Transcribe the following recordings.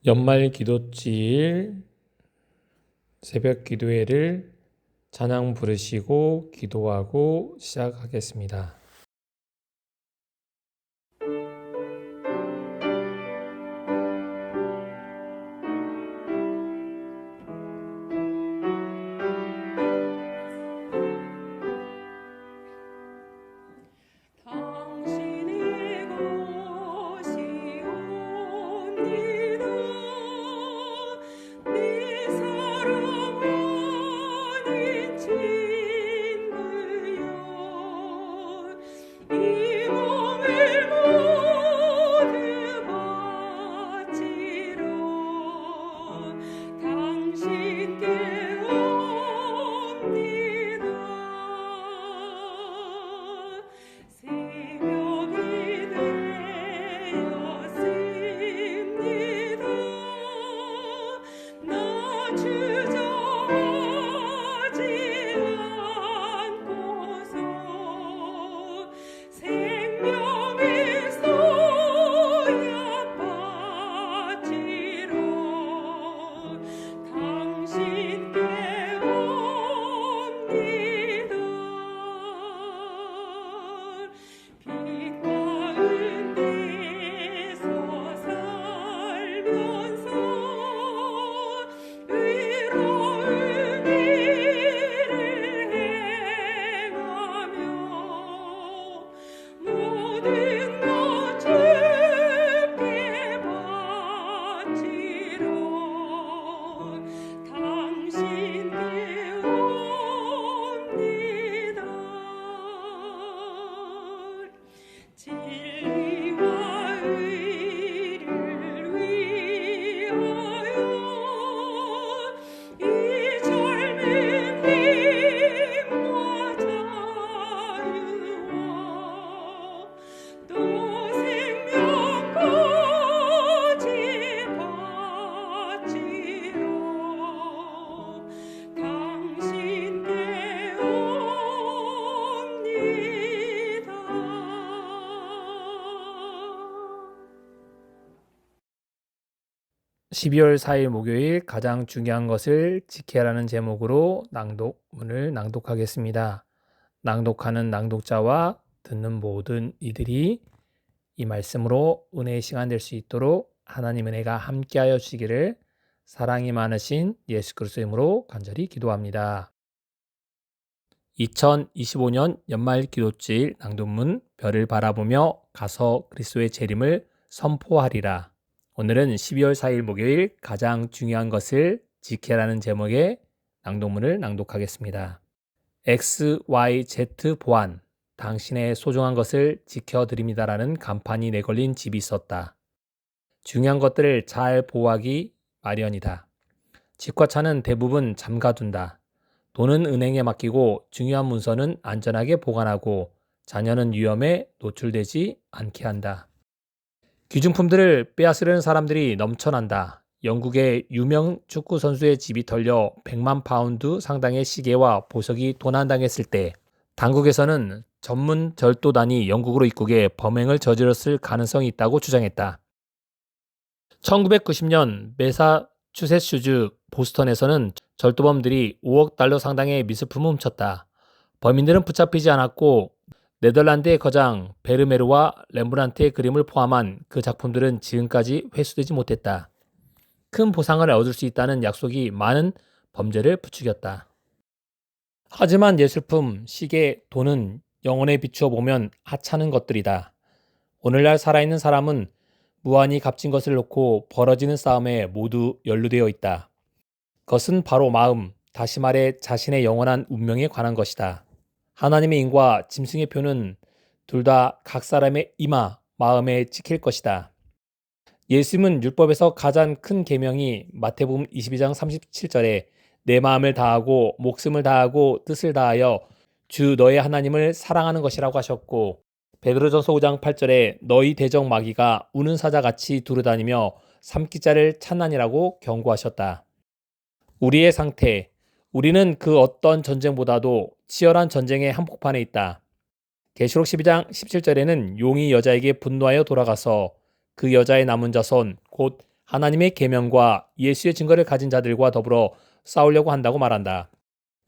연말 기도지일 새벽 기도회를 찬양 부르시고 기도하고 시작하겠습니다. (12월 4일) 목요일 가장 중요한 것을 지켜라는 제목으로 낭독문을 낭독하겠습니다. 낭독하는 낭독자와 듣는 모든 이들이 이 말씀으로 은혜의 시간 될 수 있도록 하나님 은혜가 함께하여 주시기를 사랑이 많으신 예수 그리스도의 이름으로 간절히 기도합니다. 2025년 연말 기도주일 낭독문 별을 바라보며 가서 그리스도의 재림을 선포하리라. 오늘은 12월 4일 목요일 가장 중요한 것을 지켜라는 제목의 낭독문을 낭독하겠습니다. XYZ 보안, 당신의 소중한 것을 지켜드립니다라는 간판이 내걸린 집이 있었다. 중요한 것들을 잘 보호하기 마련이다. 집과 차는 대부분 잠가둔다. 돈은 은행에 맡기고 중요한 문서는 안전하게 보관하고 자녀는 위험에 노출되지 않게 한다. 귀중품들을 빼앗으려는 사람들이 넘쳐난다. 영국의 유명 축구 선수의 집이 털려 100만 파운드 상당의 시계와 보석이 도난당했을 때 당국에서는 전문 절도단이 영국으로 입국해 범행을 저질렀을 가능성이 있다고 주장했다. 1990년 매사추세츠주 보스턴에서는 절도범들이 5억 달러 상당의 미술품을 훔쳤다. 범인들은 붙잡히지 않았고 네덜란드의 거장 베르메르와 렘브란트의 그림을 포함한 그 작품들은 지금까지 회수되지 못했다. 큰 보상을 얻을 수 있다는 약속이 많은 범죄를 부추겼다. 하지만 예술품, 시계, 돈은 영혼에 비추어 보면 하찮은 것들이다. 오늘날 살아있는 사람은 무한히 값진 것을 놓고 벌어지는 싸움에 모두 연루되어 있다. 그것은 바로 마음, 다시 말해 자신의 영원한 운명에 관한 것이다. 하나님의 인과 짐승의 표는 둘 다 각 사람의 이마, 마음에 찍힐 것이다. 예수님은 율법에서 가장 큰 계명이 마태복음 22장 37절에 내 마음을 다하고 목숨을 다하고 뜻을 다하여 주 너의 하나님을 사랑하는 것이라고 하셨고 베드로전서 5장 8절에 너희 대적 마귀가 우는 사자같이 두루다니며 삼키자를 찾나니라고 경고하셨다. 우리의 상태, 우리는 그 어떤 전쟁보다도 치열한 전쟁의 한복판에 있다. 계시록 12장 17절에는 용이 여자에게 분노하여 돌아가서 그 여자의 남은 자손 곧 하나님의 계명과 예수의 증거를 가진 자들과 더불어 싸우려고 한다고 말한다.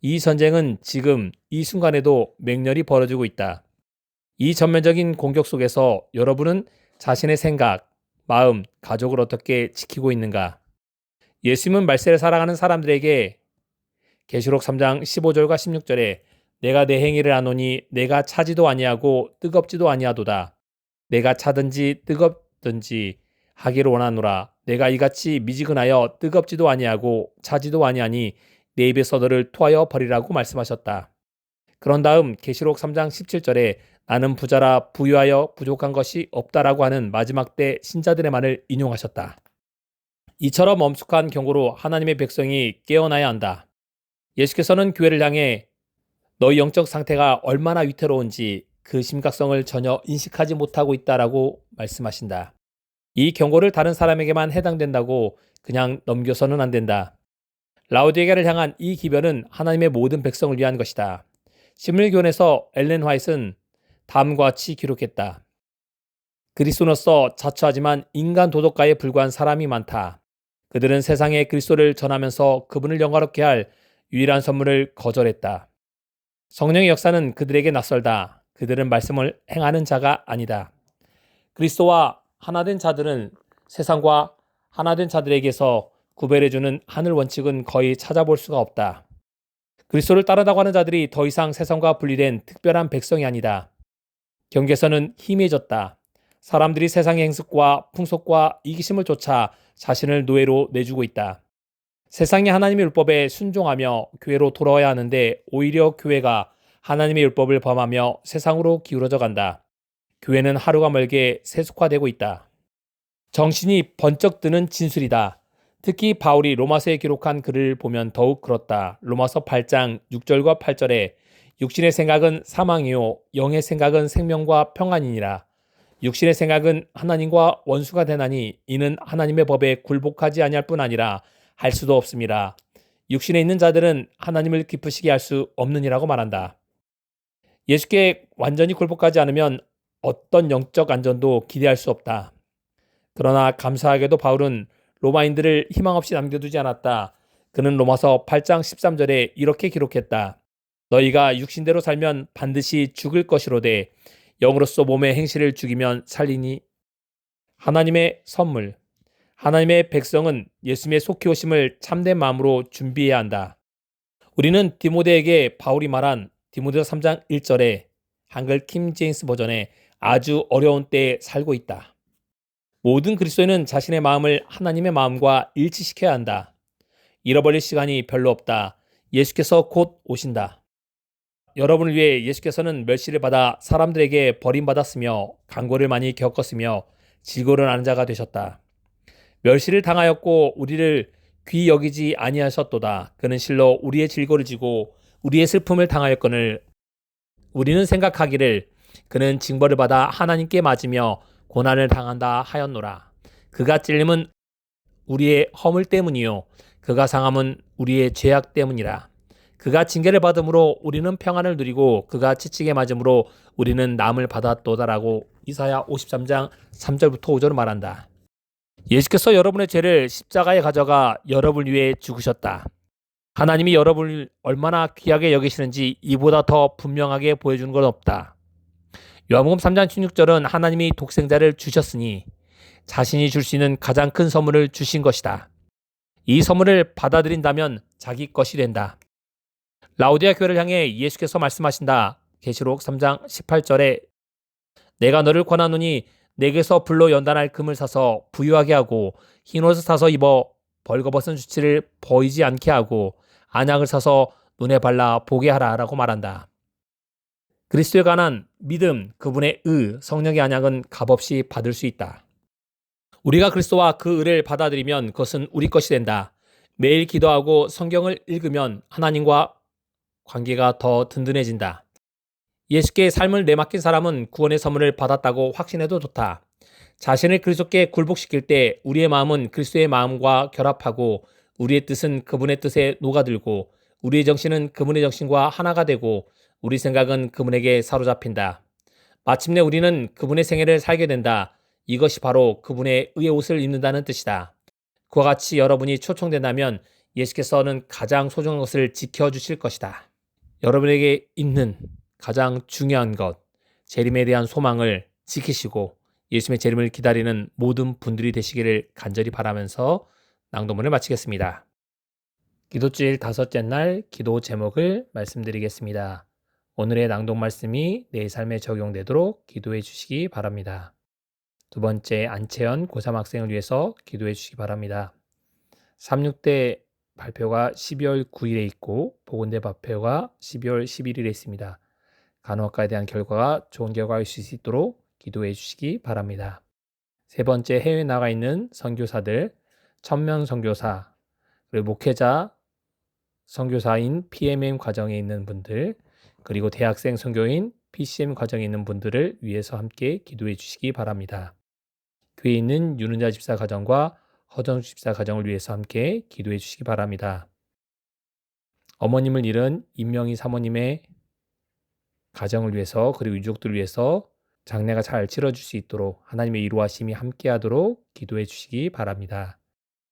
이 전쟁은 지금 이 순간에도 맹렬히 벌어지고 있다. 이 전면적인 공격 속에서 여러분은 자신의 생각, 마음, 가족을 어떻게 지키고 있는가? 예수님은 말세를 살아가는 사람들에게 계시록 3장 15절과 16절에 내가 내 행위를 아노니 내가 차지도 아니하고 뜨겁지도 아니하도다. 내가 차든지 뜨겁든지 하기를 원하노라. 내가 이같이 미지근하여 뜨겁지도 아니하고 차지도 아니하니 내 입에서 너를 토하여 버리라고 말씀하셨다. 그런 다음 계시록 3장 17절에 나는 부자라 부유하여 부족한 것이 없다라고 하는 마지막 때 신자들의 말을 인용하셨다. 이처럼 엄숙한 경고로 하나님의 백성이 깨어나야 한다. 예수께서는 교회를 향해 너희 영적 상태가 얼마나 위태로운지 그 심각성을 전혀 인식하지 못하고 있다라고 말씀하신다. 이 경고를 다른 사람에게만 해당된다고 그냥 넘겨서는 안 된다. 라오디게를 향한 이 기별은 하나님의 모든 백성을 위한 것이다. 신물교원에서 엘렌 화이트는 다음과 같이 기록했다. 그리스도로서 자처하지만 인간 도덕가에 불과한 사람이 많다. 그들은 세상에 그리스도를 전하면서 그분을 영화롭게 할 유일한 선물을 거절했다. 성령의 역사는 그들에게 낯설다. 그들은 말씀을 행하는 자가 아니다. 그리스도와 하나된 자들은 세상과 하나된 자들에게서 구별해주는 하늘 원칙은 거의 찾아볼 수가 없다. 그리스도를 따르다고 하는 자들이 더 이상 세상과 분리된 특별한 백성이 아니다. 경계선은 희미해졌다. 사람들이 세상의 행습과 풍속과 이기심을 쫓아 자신을 노예로 내주고 있다. 세상이 하나님의 율법에 순종하며 교회로 돌아와야 하는데 오히려 교회가 하나님의 율법을 범하며 세상으로 기울어져 간다. 교회는 하루가 멀게 세속화되고 있다. 정신이 번쩍 드는 진술이다. 특히 바울이 로마서에 기록한 글을 보면 더욱 그렇다. 로마서 8장 6절과 8절에 육신의 생각은 사망이요 영의 생각은 생명과 평안이니라. 육신의 생각은 하나님과 원수가 되나니 이는 하나님의 법에 굴복하지 아니할 뿐 아니라 할 수도 없습니다. 육신에 있는 자들은 하나님을 기쁘시게 할 수 없느니라고 말한다. 예수께 완전히 굴복하지 않으면 어떤 영적 안전도 기대할 수 없다. 그러나 감사하게도 바울은 로마인들을 희망 없이 남겨두지 않았다. 그는 로마서 8장 13절에 이렇게 기록했다. 너희가 육신대로 살면 반드시 죽을 것이로되 영으로서 몸의 행실을 죽이면 살리니. 하나님의 선물. 하나님의 백성은 예수님의 속히 오심을 참된 마음으로 준비해야 한다. 우리는 디모데에게 바울이 말한 디모데서 3장 1절에 한글 킹 제임스 버전에 아주 어려운 때에 살고 있다. 모든 그리스도인은 자신의 마음을 하나님의 마음과 일치시켜야 한다. 잃어버릴 시간이 별로 없다. 예수께서 곧 오신다. 여러분을 위해 예수께서는 멸시를 받아 사람들에게 버림받았으며 간고를 많이 겪었으며 질고를 하는 자가 되셨다. 멸시를 당하였고 우리를 귀히 여기지 아니하셨도다. 그는 실로 우리의 질고를 지고 우리의 슬픔을 당하였거늘 우리는 생각하기를 그는 징벌을 받아 하나님께 맞으며 고난을 당한다 하였노라. 그가 찔림은 우리의 허물 때문이요 그가 상함은 우리의 죄악 때문이라. 그가 징계를 받음으로 우리는 평안을 누리고 그가 치치게 맞음으로 우리는 남을 받았도다라고 이사야 53장 3절부터 5절을 말한다. 예수께서 여러분의 죄를 십자가에 가져가 여러분을 위해 죽으셨다. 하나님이 여러분을 얼마나 귀하게 여기시는지 이보다 더 분명하게 보여주는 건 없다. 요한복음 3장 16절은 하나님이 독생자를 주셨으니 자신이 줄 수 있는 가장 큰 선물을 주신 것이다. 이 선물을 받아들인다면 자기 것이 된다. 라오디아 교회를 향해 예수께서 말씀하신다. 계시록 3장 18절에 내가 너를 권하노니 내게서 불로 연단할 금을 사서 부유하게 하고 흰옷을 사서 입어 벌거벗은 수치를 보이지 않게 하고 안약을 사서 눈에 발라 보게 하라 라고 말한다. 그리스도에 관한 믿음, 그분의 성령의 안약은 값없이 받을 수 있다. 우리가 그리스도와 그 의를 받아들이면 그것은 우리 것이 된다. 매일 기도하고 성경을 읽으면 하나님과 관계가 더 든든해진다. 예수께 삶을 내맡긴 사람은 구원의 선물을 받았다고 확신해도 좋다. 자신을 그리스도께 굴복시킬 때 우리의 마음은 그리스도의 마음과 결합하고 우리의 뜻은 그분의 뜻에 녹아들고 우리의 정신은 그분의 정신과 하나가 되고 우리 생각은 그분에게 사로잡힌다. 마침내 우리는 그분의 생애를 살게 된다. 이것이 바로 그분의 의의 옷을 입는다는 뜻이다. 그와 같이 여러분이 초청된다면 예수께서는 가장 소중한 것을 지켜주실 것이다. 여러분에게 있는 가장 중요한 것, 재림에 대한 소망을 지키시고 예수님의 재림을 기다리는 모든 분들이 되시기를 간절히 바라면서 낭독문을 마치겠습니다. 기도주일 다섯째 날 기도 제목을 말씀드리겠습니다. 오늘의 낭독 말씀이 내 삶에 적용되도록 기도해 주시기 바랍니다. 두 번째, 안채연 고3 학생을 위해서 기도해 주시기 바랍니다. 36대 발표가 12월 9일에 있고 보건대 발표가 12월 11일에 있습니다. 간호학과에 대한 결과가 좋은 결과일 수 있도록 기도해 주시기 바랍니다. 세 번째, 해외에 나가 있는 선교사들, 천명 선교사, 그리고 목회자 선교사인 PMM 과정에 있는 분들, 그리고 대학생 선교인 PCM 과정에 있는 분들을 위해서 함께 기도해 주시기 바랍니다. 교회에 있는 윤은자 집사 가정과 허정수 집사 가정을 위해서 함께 기도해 주시기 바랍니다. 어머님을 잃은 임명희 사모님의 가정을 위해서 그리고 유족들을 위해서 장례가 잘 치러질 수 있도록 하나님의 이루하심이 함께하도록 기도해 주시기 바랍니다.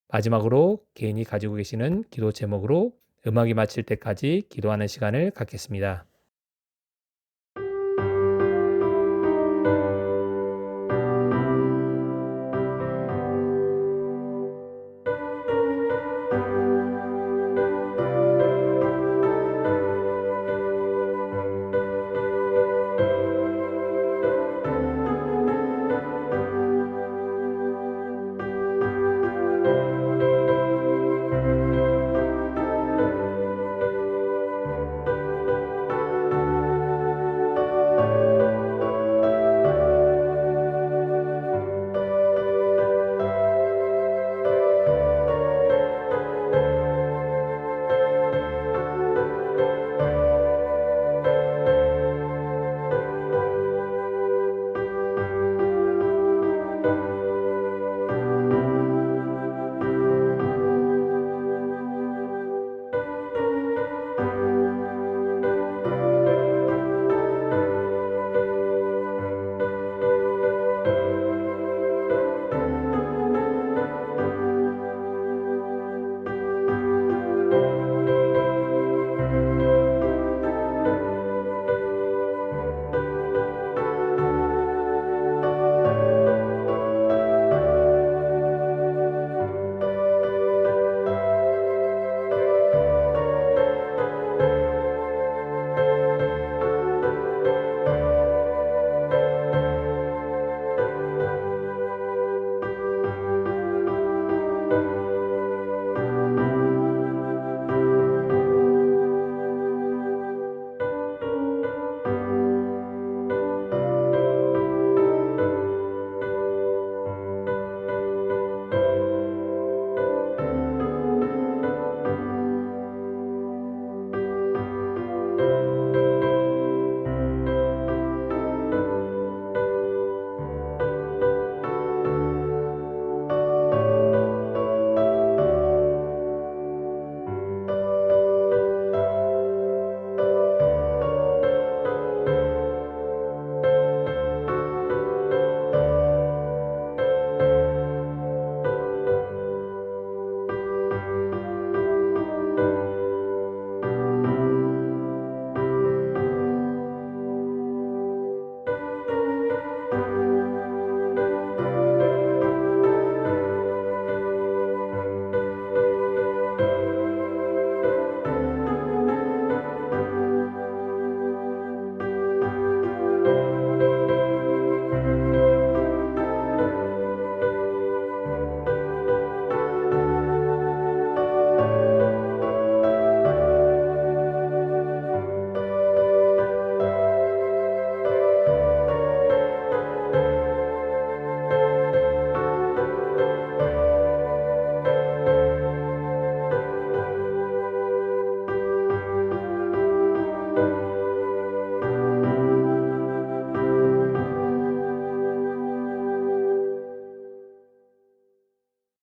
마지막으로 개인이 가지고 계시는 기도 제목으로 음악이 마칠 때까지 기도하는 시간을 갖겠습니다.